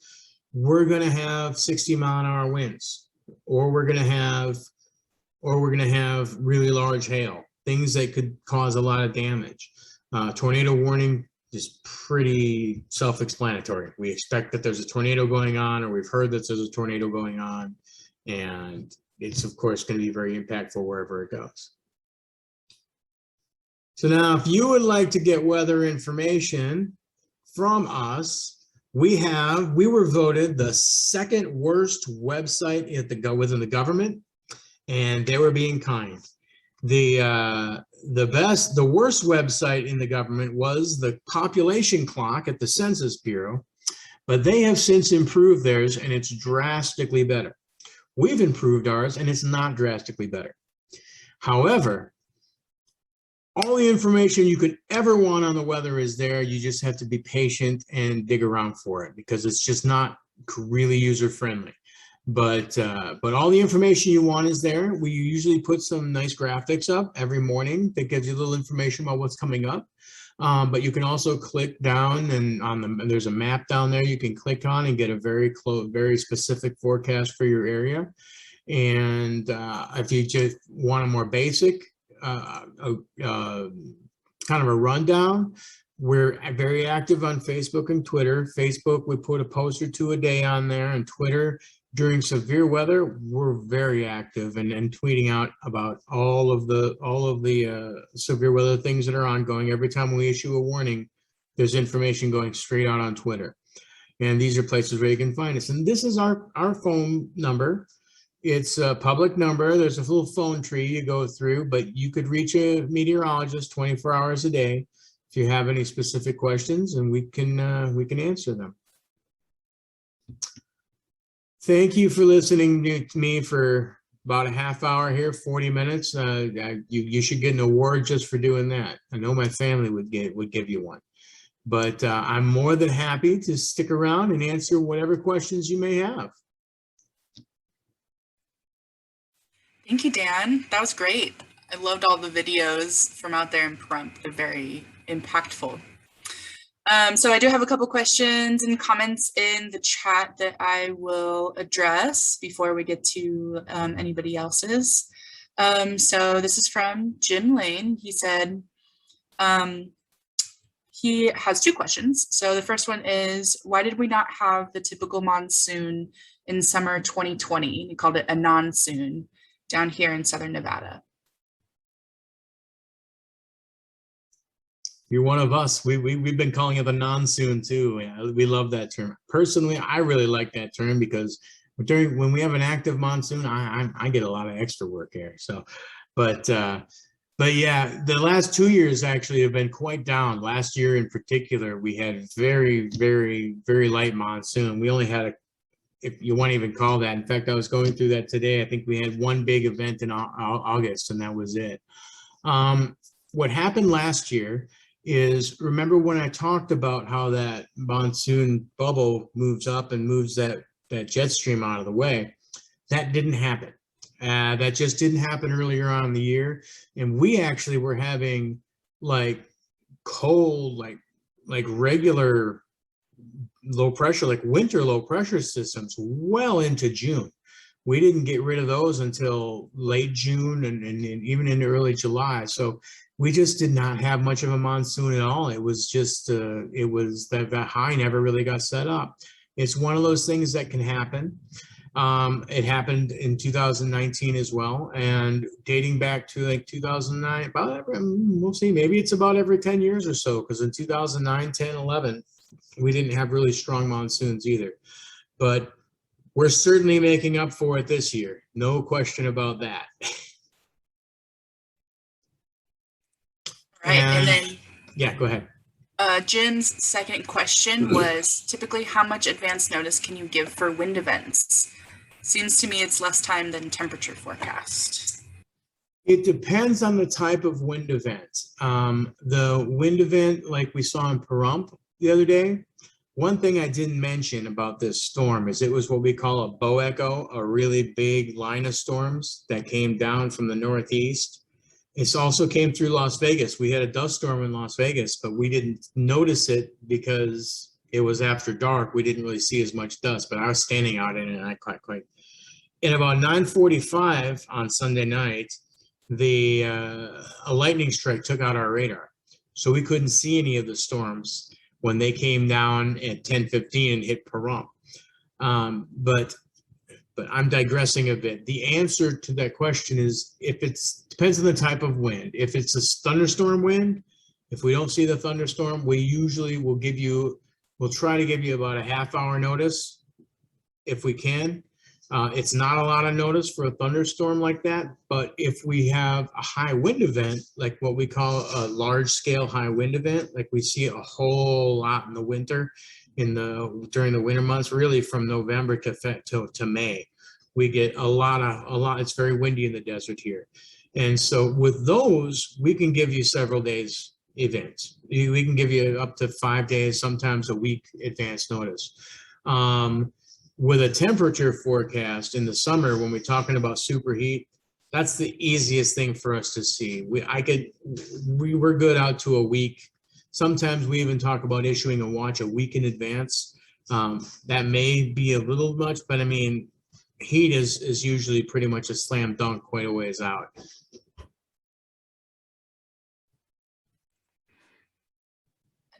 Speaker 2: we're going to have 60-mile-an-hour winds, or we're going to have or we're going to have really large hail, things that could cause a lot of damage. Tornado warning is pretty self-explanatory. We expect that there's a tornado going on, or we've heard that there's a tornado going on, and it's of course going to be very impactful wherever it goes. So now, if you would like to get weather information from us, we were voted the second worst website within the government, and they were being kind. The worst website in the government was the population clock at the Census Bureau, but they have since improved theirs, and it's drastically better. We've improved ours, and it's not drastically better. However, all the information you could ever want on the weather is there. You just have to be patient and dig around for it, because it's just not really user-friendly. But all the information you want is there. We usually put some nice graphics up every morning that gives you a little information about what's coming up. But you can also click down, and there's a map down there you can click on and get a very specific forecast for your area. And if you just want a more basic kind of a rundown, we're very active on Facebook and Twitter. Facebook, we put a post or two a day on there, and Twitter, during severe weather, we're very active and tweeting out about all of the severe weather things that are ongoing. Every time we issue a warning, there's information going straight out on Twitter. And these are places where you can find us. And this is our phone number. It's a public number. There's a little phone tree you go through, but you could reach a meteorologist 24 hours a day if you have any specific questions, and we can answer them. Thank you for listening to me for about a half hour here, 40 minutes. You should get an award just for doing that. I know my family would give you one. But I'm more than happy to stick around and answer whatever questions you may have.
Speaker 1: Thank you, Dan. That was great. I loved all the videos from out there in Pahrump. They're very impactful. So I do have a couple questions and comments in the chat that I will address before we get to anybody else's. So this is from Jim Lane. He said he has two questions. So the first one is, why did we not have the typical monsoon in summer 2020? He called it a non-soon down here in Southern Nevada.
Speaker 2: You're one of us. We've been calling it the non-soon too. We love that term. Personally, I really like that term because when we have an active monsoon, I get a lot of extra work here. So, but yeah, the last 2 years actually have been quite down. Last year in particular, we had very, very, very light monsoon. We only had if you want to even call that. In fact, I was going through that today. I think we had one big event in August, and that was it. What happened last year is, remember when I talked about how that monsoon bubble moves up and moves that jet stream out of the way? That didn't happen. That just didn't happen earlier on in the year. And we actually were having like cold, like regular low pressure, like winter low pressure systems well into June. We didn't get rid of those until late June and even into early July. So we just did not have much of a monsoon at all. It was just, it was that high never really got set up. It's one of those things that can happen. It happened in 2019 as well. And dating back to like 2009, we'll see, maybe it's about every 10 years or so, because in 2009, 10, 11, we didn't have really strong monsoons either. But we're certainly making up for it this year. No question about that.
Speaker 1: Right, and then
Speaker 2: yeah, go ahead.
Speaker 1: Jim's second question was, typically how much advance notice can you give for wind events? Seems to me it's less time than temperature forecast.
Speaker 2: It depends on the type of wind event. The wind event like we saw in Pahrump the other day, one thing I didn't mention about this storm is it was what we call a bow echo, a really big line of storms that came down from the northeast. It also came through Las Vegas. We had a dust storm in Las Vegas, but we didn't notice it because it was after dark. We didn't really see as much dust, but I was standing out in it and I At about 9:45 on Sunday night, a lightning strike took out our radar. So we couldn't see any of the storms when they came down at 10:15 and hit Pahrump. But I'm digressing a bit. The answer to that question is depends on the type of wind. If it's a thunderstorm wind, if we don't see the thunderstorm, we usually we'll try to give you about a half-hour notice if we can. It's not a lot of notice for a thunderstorm like that, but if we have a high wind event, like what we call a large-scale high wind event, like we see a whole lot in the winter, during the winter months, really from November to May, we get a lot. It's very windy in the desert here, and so with those, we can give you several days events. We can give you up to 5 days, sometimes a week advance notice. With a temperature forecast in the summer, when we're talking about superheat, that's the easiest thing for us to see. We're good out to a week. Sometimes we even talk about issuing a watch a week in advance. That may be a little much, but I mean, heat is usually pretty much a slam dunk quite a ways out.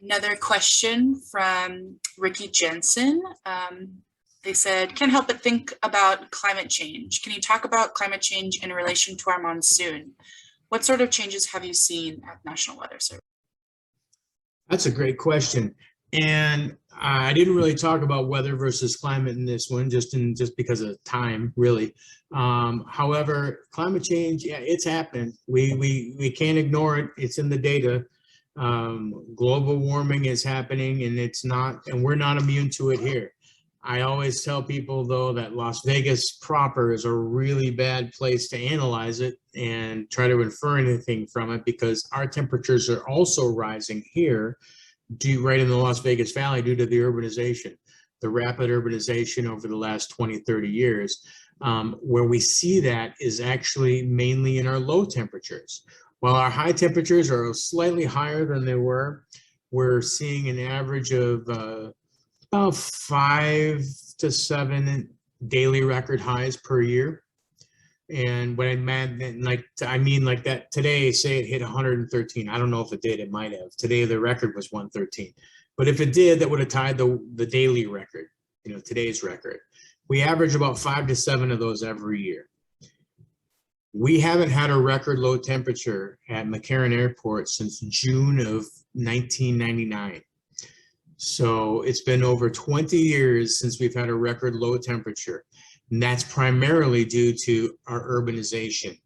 Speaker 1: Another question from Ricky Jensen. They said, can't help but think about climate change. Can you talk about climate change in relation to our monsoon? What sort of changes have you seen at National Weather Service?
Speaker 2: That's a great question. And I didn't really talk about weather versus climate in this one, just because of time, really. However, climate change, yeah, it's happening. We can't ignore it. It's in the data. Global warming is happening, and we're not immune to it here. I always tell people, though, that Las Vegas proper is a really bad place to analyze it and try to infer anything from it, because our temperatures are also rising here right in the Las Vegas Valley due to the urbanization, the rapid urbanization over the last 20, 30 years. Where we see that is actually mainly in our low temperatures. While our high temperatures are slightly higher than they were, we're seeing an average of about 5 to 7 daily record highs per year. And what I mean like that today, say it hit 113. I don't know if it did, it might have. Today the record was 113. But if it did, that would have tied the daily record, today's record. We average about 5 to 7 of those every year. We haven't had a record low temperature at McCarran Airport since June of 1999. So it's been over 20 years since we've had a record low temperature, and that's primarily due to our urbanization.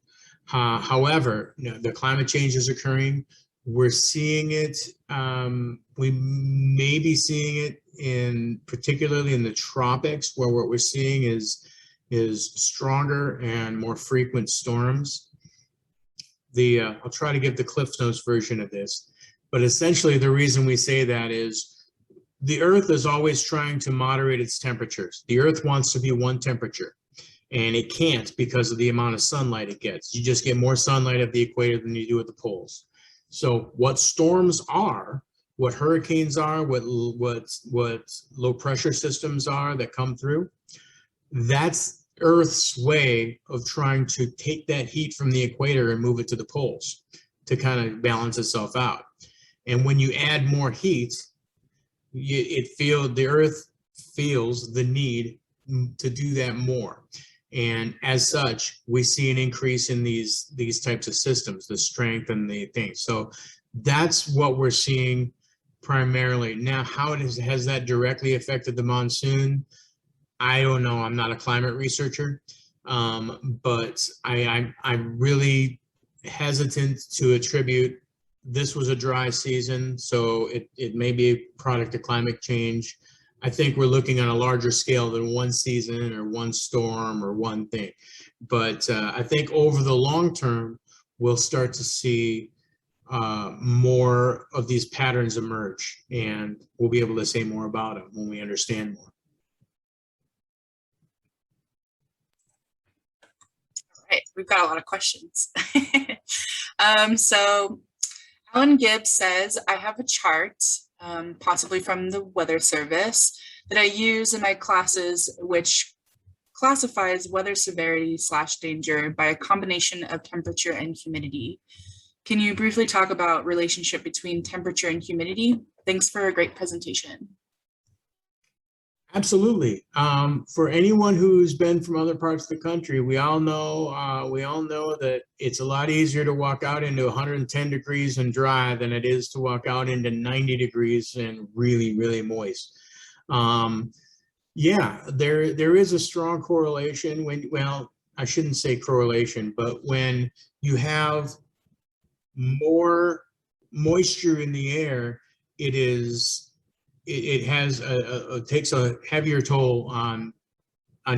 Speaker 2: However, the climate change is occurring. We're seeing it. We may be seeing it particularly in the tropics, where what we're seeing is stronger and more frequent storms. I'll try to give the Cliff Notes version of this, but essentially the reason we say that is the Earth is always trying to moderate its temperatures. The Earth wants to be one temperature, and it can't because of the amount of sunlight it gets. You just get more sunlight at the equator than you do at the poles. So what storms are, what hurricanes are, what low pressure systems are that come through, that's Earth's way of trying to take that heat from the equator and move it to the poles to kind of balance itself out. And when you add more heat, the Earth feels the need to do that more. And as such, we see an increase in these types of systems, the strength and the things. So that's what we're seeing primarily. Now, how has that directly affected the monsoon? I don't know. I'm not a climate researcher, but I'm really hesitant to attribute this was a dry season, so it may be a product of climate change. I think we're looking on a larger scale than one season or one storm or one thing. But I think over the long term, we'll start to see more of these patterns emerge, and we'll be able to say more about them when we understand more.
Speaker 1: All right, we've got a lot of questions. So Alan Gibbs says, I have a chart, possibly from the Weather Service, that I use in my classes, which classifies weather severity / danger by a combination of temperature and humidity. Can you briefly talk about relationship between temperature and humidity? Thanks for a great presentation.
Speaker 2: Absolutely. For anyone who's been from other parts of the country, we all know that it's a lot easier to walk out into 110 degrees and dry than it is to walk out into 90 degrees and really, really moist. Yeah, there is a strong correlation well, I shouldn't say correlation, but when you have more moisture in the air, it takes a heavier toll on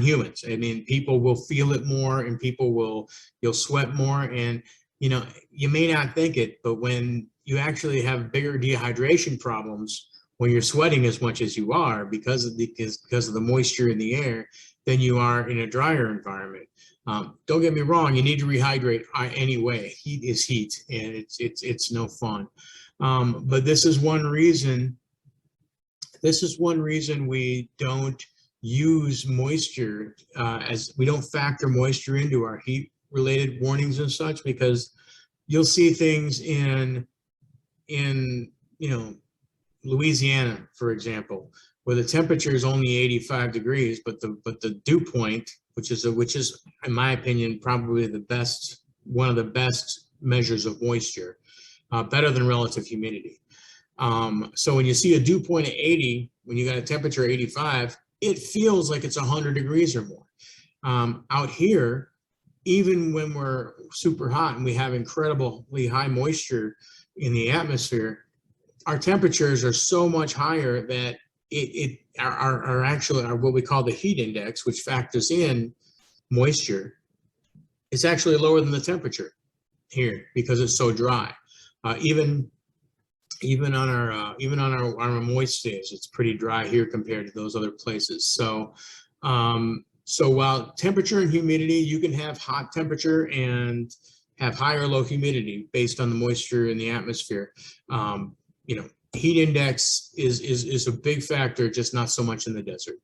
Speaker 2: humans. I mean, people will feel it more, and you'll sweat more, and you may not think it, but when you actually have bigger dehydration problems when you're sweating as much as you are because of the moisture in the air than you are in a drier environment. Don't get me wrong, you need to rehydrate anyway. Heat is heat, and it's no fun. But this is one reason we don't use moisture as we don't factor moisture into our heat related warnings and such, because you'll see things in Louisiana, for example, where the temperature is only 85 degrees, but the dew point, which is in my opinion probably one of the best measures of moisture, better than relative humidity. So when you see a dew point of 80, when you got a temperature of 85, it feels like it's 100 degrees or more. Out here, even when we're super hot and we have incredibly high moisture in the atmosphere, our temperatures are so much higher that our actually what we call the heat index, which factors in moisture, it's actually lower than the temperature here because it's so dry. Even on our moist days, it's pretty dry here compared to those other places. So while temperature and humidity, you can have hot temperature and have high or low humidity based on the moisture in the atmosphere. Heat index is a big factor, just not so much in the desert.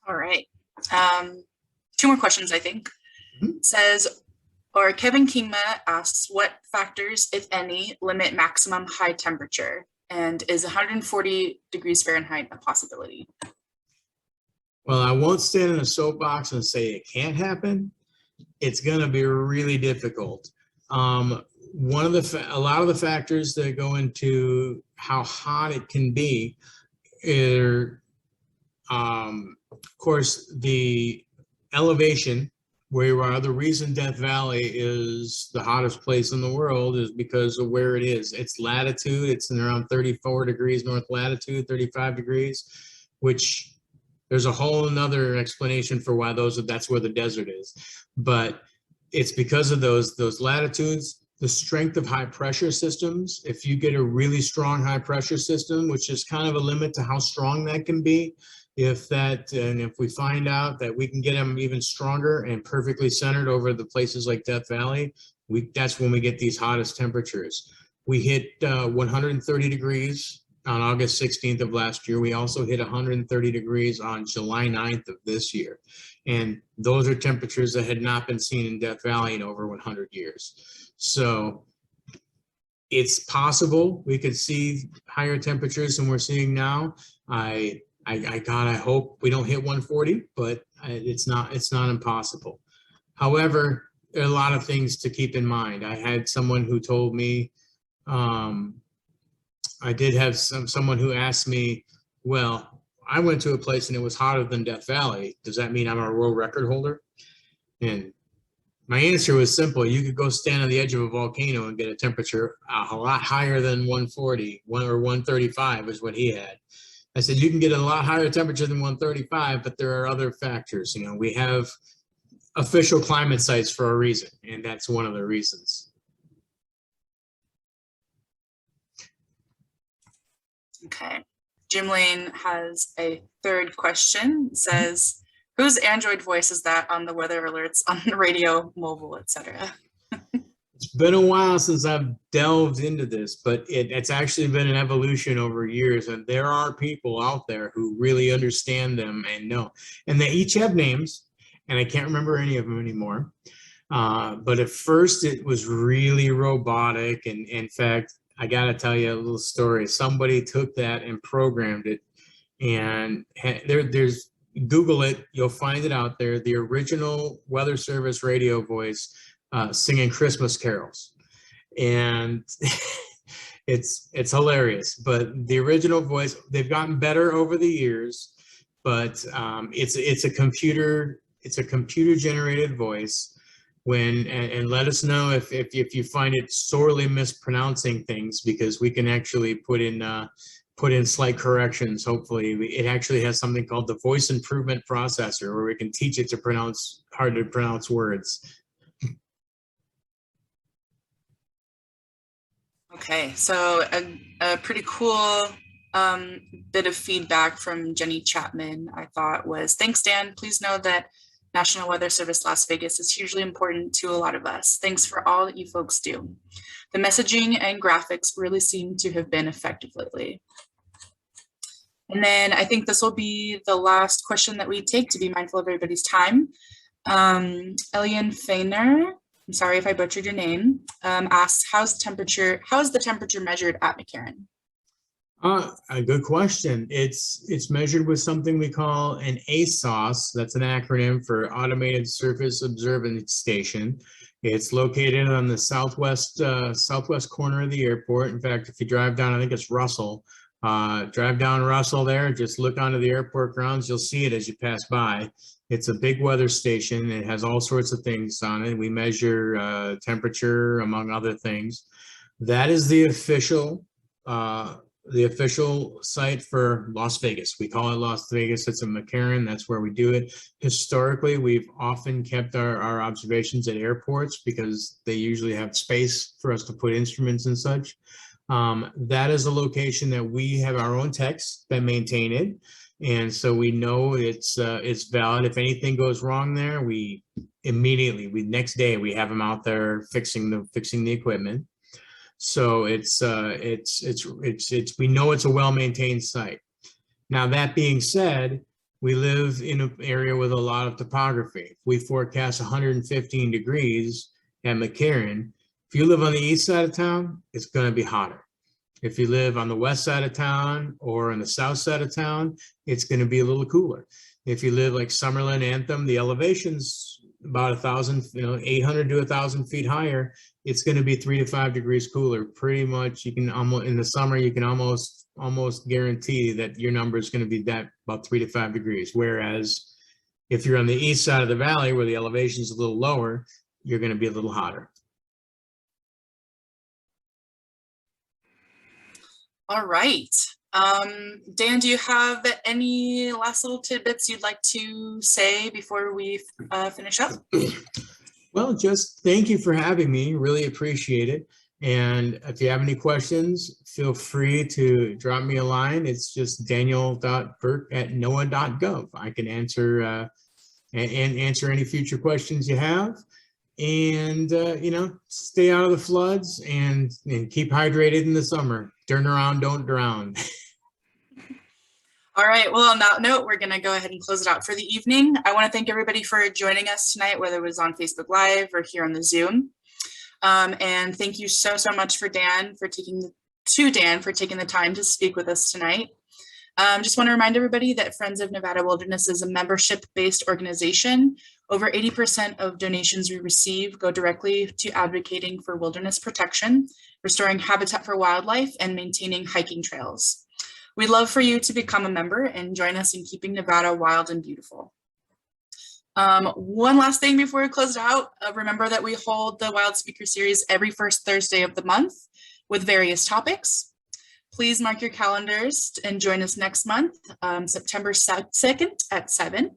Speaker 1: All right. 2 more questions, I think.
Speaker 2: Mhm.
Speaker 1: It says, or Kevin Kingma asks, what factors, if any, limit maximum high temperature? And is 140 degrees Fahrenheit a possibility?
Speaker 2: Well, I won't stand in a soapbox and say it can't happen. It's going to be really difficult. A lot of the factors that go into how hot it can be are, of course, the elevation where you are. The reason Death Valley is the hottest place in the world is because of where it is. It's latitude. It's in around 34 degrees north latitude, 35 degrees, which there's a whole another explanation for why that's where the desert is. But it's because of those latitudes, the strength of high pressure systems. If you get a really strong high pressure system, which is kind of a limit to how strong that can be, if we find out that we can get them even stronger and perfectly centered over the places like Death Valley, that's when we get these hottest temperatures. We hit 130 degrees on August 16th of last year. We also hit 130 degrees on July 9th of this year. And those are temperatures that had not been seen in Death Valley in over 100 years. So it's possible we could see higher temperatures than we're seeing now. I hope we don't hit 140, but it's not impossible. However, there are a lot of things to keep in mind. I had someone who told me, I did have someone who asked me, well, I went to a place and it was hotter than Death Valley. Does that mean I'm a world record holder? And my answer was simple. You could go stand on the edge of a volcano and get a temperature a lot higher than 140, or 135 is what he had. I said, you can get a lot higher temperature than 135, but there are other factors. We have official climate sites for a reason, and that's one of the reasons.
Speaker 1: Okay. Jim Lane has a 3rd question. It says, whose Android voice is that on the weather alerts on the radio, mobile, etc.?
Speaker 2: It's been a while since I've delved into this, but it's actually been an evolution over years. And there are people out there who really understand them and know. And they each have names, and I can't remember any of them anymore. But at first it was really robotic. And in fact, I got to tell you a little story. Somebody took that and programmed it. And there's Google it, you'll find it out there. The original Weather Service radio voice singing Christmas carols, and it's hilarious. But the original voice, they've gotten better over the years, but it's a computer generated voice. And let us know if you find it sorely mispronouncing things, because we can actually put in slight corrections. Hopefully, it actually has something called the voice improvement processor, where we can teach it to pronounce hard to pronounce words.
Speaker 1: Okay, so a pretty cool bit of feedback from Jenny Chapman, I thought, was, thanks, Dan. Please know that National Weather Service Las Vegas is hugely important to a lot of us. Thanks for all that you folks do. The messaging and graphics really seem to have been effective lately. And then I think this will be the last question that we take, to be mindful of everybody's time. Elian Feiner, I'm sorry if I butchered your name, asks, how is the temperature measured at McCarran?
Speaker 2: A good question. It's measured with something we call an ASOS. That's an acronym for Automated Surface Observance Station. It's located on the southwest corner of the airport. In fact, if you drive down, I think it's Russell, drive down Russell there, just look onto the airport grounds, you'll see it as you pass by. It's a big weather station. It has all sorts of things on it. We measure temperature, among other things. That is the official site for Las Vegas. We call it Las Vegas. It's in McCarran. That's where we do it. Historically, we've often kept our observations at airports because they usually have space for us to put instruments and such. That is a location that we have our own techs that maintain it. And so we know it's valid. If anything goes wrong there, we immediately, next day, we have them out there fixing the equipment. So we know it's a well-maintained site. Now, that being said, we live in an area with a lot of topography. We forecast 115 degrees at McCarran. If you live on the east side of town, it's going to be hotter. If you live on the west side of town or on the south side of town, it's going to be a little cooler. If you live like Summerlin, Anthem, the elevation's about 800 to 1,000 feet higher. It's going to be 3 to 5 degrees cooler. Pretty much, you can almost, in the summer, you can almost guarantee that your number is going to be that about 3 to 5 degrees. Whereas if you're on the east side of the valley where the elevation is a little lower, you're going to be a little hotter.
Speaker 1: All right. Dan, do you have any last little tidbits you'd like to say before we finish up?
Speaker 2: Well, just thank you for having me. Really appreciate it. And if you have any questions, feel free to drop me a line. It's just daniel.berc@noaa.gov. I can answer answer any future questions you have. And, stay out of the floods and keep hydrated in the summer. Turn around, don't drown.
Speaker 1: All right. Well, on that note, we're going to go ahead and close it out for the evening. I want to thank everybody for joining us tonight, whether it was on Facebook Live or here on the Zoom. And thank you so much for Dan for taking the time to speak with us tonight. Just want to remind everybody that Friends of Nevada Wilderness is a membership-based organization. Over 80% of donations we receive go directly to advocating for wilderness protection, restoring habitat for wildlife, and maintaining hiking trails. We'd love for you to become a member and join us in keeping Nevada wild and beautiful. One last thing before we close it out, remember that we hold the Wild Speaker Series every first Thursday of the month with various topics. Please mark your calendars and join us next month, September 2nd at 7.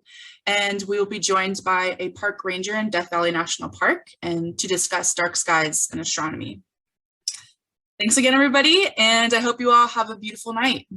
Speaker 1: And we will be joined by a park ranger in Death Valley National Park and to discuss dark skies and astronomy. Thanks again, everybody, and I hope you all have a beautiful night.